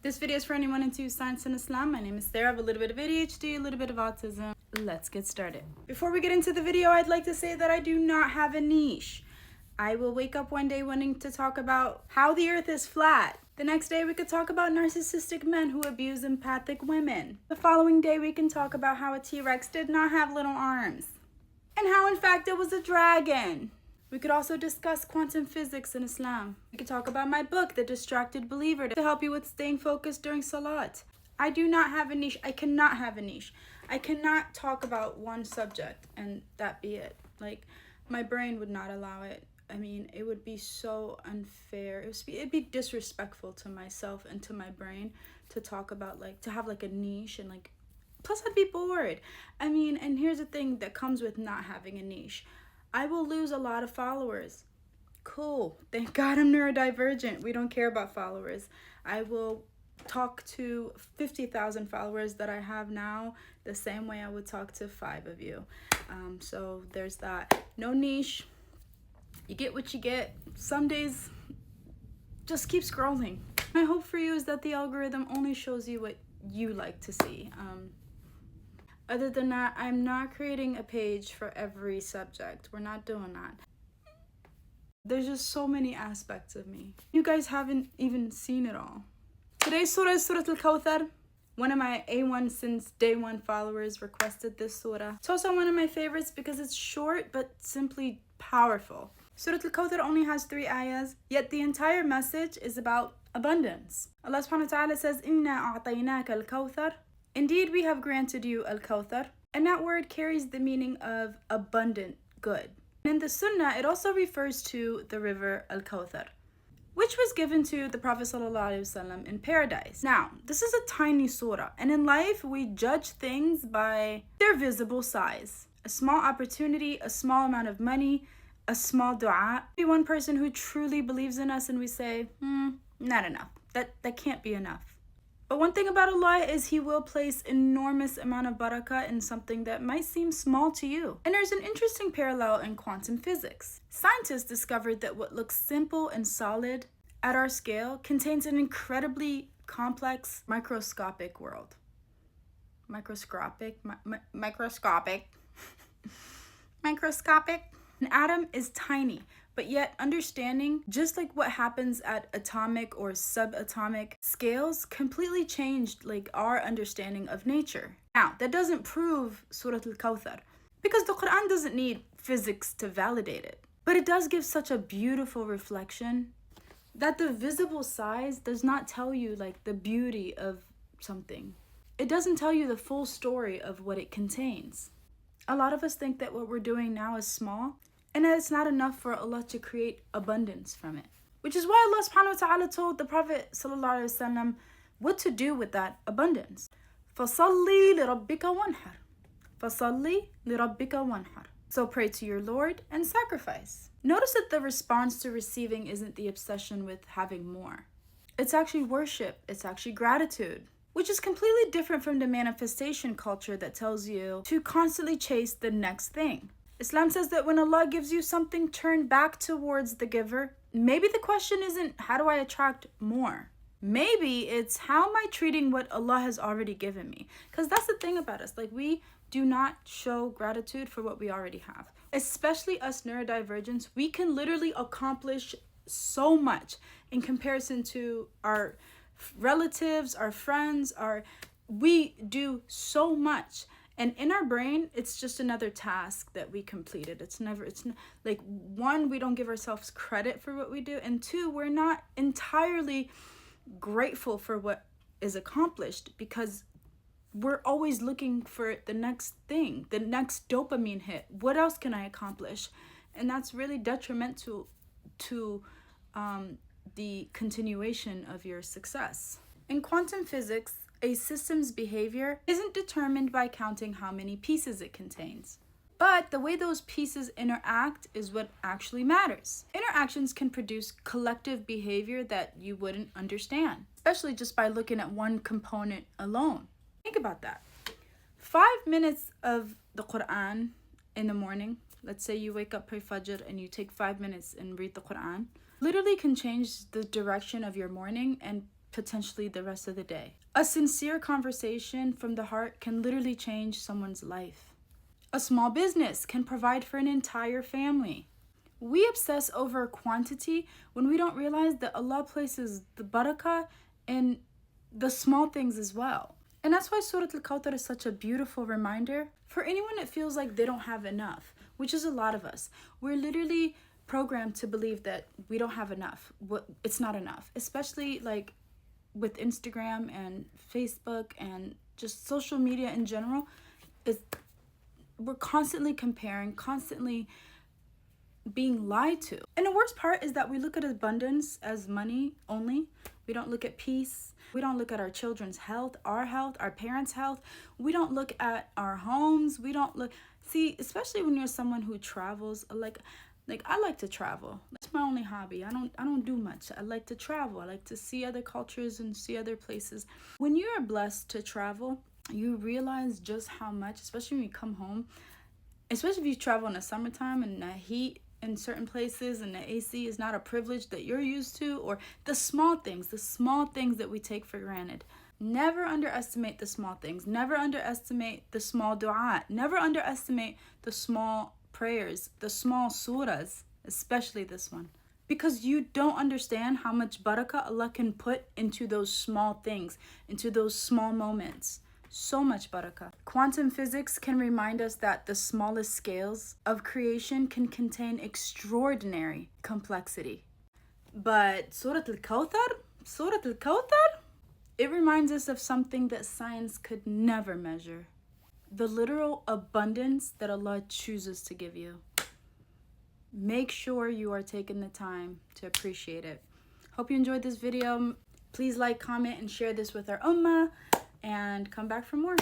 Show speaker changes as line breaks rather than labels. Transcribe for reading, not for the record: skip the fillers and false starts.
This video is for anyone into science and Islam. My name is Sarah. I have a little bit of ADHD, a little bit of autism. Let's get started. Before we get into the video, I'd like to say that I do not have a niche. I will wake up one day wanting to talk about how the earth is flat. The next day we could talk about narcissistic men who abuse empathic women. The following day we can talk about how a T-Rex did not have little arms. And how in fact it was a dragon. We could also discuss quantum physics in Islam. We could talk about my book, The Distracted Believer, to help you with staying focused during Salat. I do not have a niche. I cannot have a niche. I cannot talk about one subject and that be it. Like, my brain would not allow it. I mean, it would be so unfair. It'd be disrespectful to myself and to my brain to talk about, like, to have like a niche and like, plus I'd be bored. I mean, and here's the thing that comes with not having a niche. I will lose a lot of followers. Cool. Thank God I'm neurodivergent. We don't care about followers. I will talk to 50,000 followers that I have now the same way I would talk to 5 of you. So there's that. No niche. You get what you get. Some days, just keep scrolling. My hope for you is that the algorithm only shows you what you like to see. Other than that, I'm not creating a page for every subject. We're not doing that. There's just so many aspects of me. You guys haven't even seen it all. Today's surah is Surah Al-Kawthar. One of my A1 since day one followers requested this surah. It's also one of my favorites because it's short but simply powerful. Surah Al-Kawthar only has 3 ayahs, yet the entire message is about abundance. Allah subhanahu wa ta'ala says, إِنَّا أَعْطَيْنَاكَ الْكَوْثَرَ. Indeed, we have granted you Al-Kawthar. And that word carries the meaning of abundant good. In the Sunnah, it also refers to the river Al-Kawthar, which was given to the Prophet ﷺ in paradise. Now, this is a tiny surah, and in life, we judge things by their visible size. A small opportunity, a small amount of money, a small dua. Be one person who truly believes in us and we say, not enough. That can't be enough. But one thing about Allah is He will place enormous amount of barakah in something that might seem small to you. And there's an interesting parallel in quantum physics. Scientists discovered that what looks simple and solid at our scale contains an incredibly complex microscopic world. Microscopic? Microscopic? An atom is tiny, but yet understanding just like what happens at atomic or subatomic scales completely changed like our understanding of nature. Now, that doesn't prove Surah Al-Kawthar because the Quran doesn't need physics to validate it. But it does give such a beautiful reflection that the visible size does not tell you like the beauty of something. It doesn't tell you the full story of what it contains. A lot of us think that what we're doing now is small, and that it's not enough for Allah to create abundance from it. Which is why Allah subhanahu wa ta'ala told the Prophet sallallahu alaihi wasallam what to do with that abundance. فَصَلِّ لِرَبِّكَ وَانْحَرْ. فَصَلِّ لِرَبِّكَ وَانْحَرْ. So pray to your Lord and sacrifice. Notice that the response to receiving isn't the obsession with having more. It's actually worship. It's actually gratitude. Which is completely different from the manifestation culture that tells you to constantly chase the next thing. Islam says that when Allah gives you something, turn back towards the giver. Maybe the question isn't, how do I attract more? Maybe it's, how am I treating what Allah has already given me? Because that's the thing about us. Like, we do not show gratitude for what we already have. Especially us neurodivergents, we can literally accomplish so much in comparison to our relatives, our friends, we do so much. And in our brain, it's just another task that we completed. It's like, 1, we don't give ourselves credit for what we do. And 2, we're not entirely grateful for what is accomplished because we're always looking for the next thing, the next dopamine hit. What else can I accomplish? And that's really detrimental to the continuation of your success. In quantum physics, a system's behavior isn't determined by counting how many pieces it contains, but the way those pieces interact is what actually matters. Interactions can produce collective behavior that you wouldn't understand, especially just by looking at one component alone. Think about that. 5 minutes of the Quran in the morning, let's say you wake up, pray Fajr, and you take 5 minutes and read the Quran, literally can change the direction of your morning and potentially the rest of the day. A sincere conversation from the heart can literally change someone's life. A small business can provide for an entire family. We obsess over quantity when we don't realize that Allah places the barakah in the small things as well. And that's why Surah Al-Kawthar is such a beautiful reminder for anyone that feels like they don't have enough, which is a lot of us. We're literally programmed to believe that we don't have enough. It's not enough, especially like with Instagram and Facebook and just social media in general. We're constantly comparing, constantly being lied to. And the worst part is that we look at abundance as money only. We don't look at peace. We don't look at our children's health, our parents' health. We don't look at our homes. We don't look, see, especially when you're someone who travels, like I like to travel. That's my only hobby. I don't do much. I like to travel. I like to see other cultures and see other places. When you are blessed to travel, you realize just how much, especially when you come home, especially if you travel in the summertime and the heat in certain places and the AC is not a privilege that you're used to, or the small things that we take for granted. Never underestimate the small things. Never underestimate the small dua. Never underestimate the small prayers, the small surahs, especially this one. Because you don't understand how much barakah Allah can put into those small things, into those small moments. So much barakah. Quantum physics can remind us that the smallest scales of creation can contain extraordinary complexity. But Surah Al-Kawthar, it reminds us of something that science could never measure. The literal abundance that Allah chooses to give you. Make sure you are taking the time to appreciate it. Hope you enjoyed this video. Please like, comment, and share this with our ummah. And come back for more.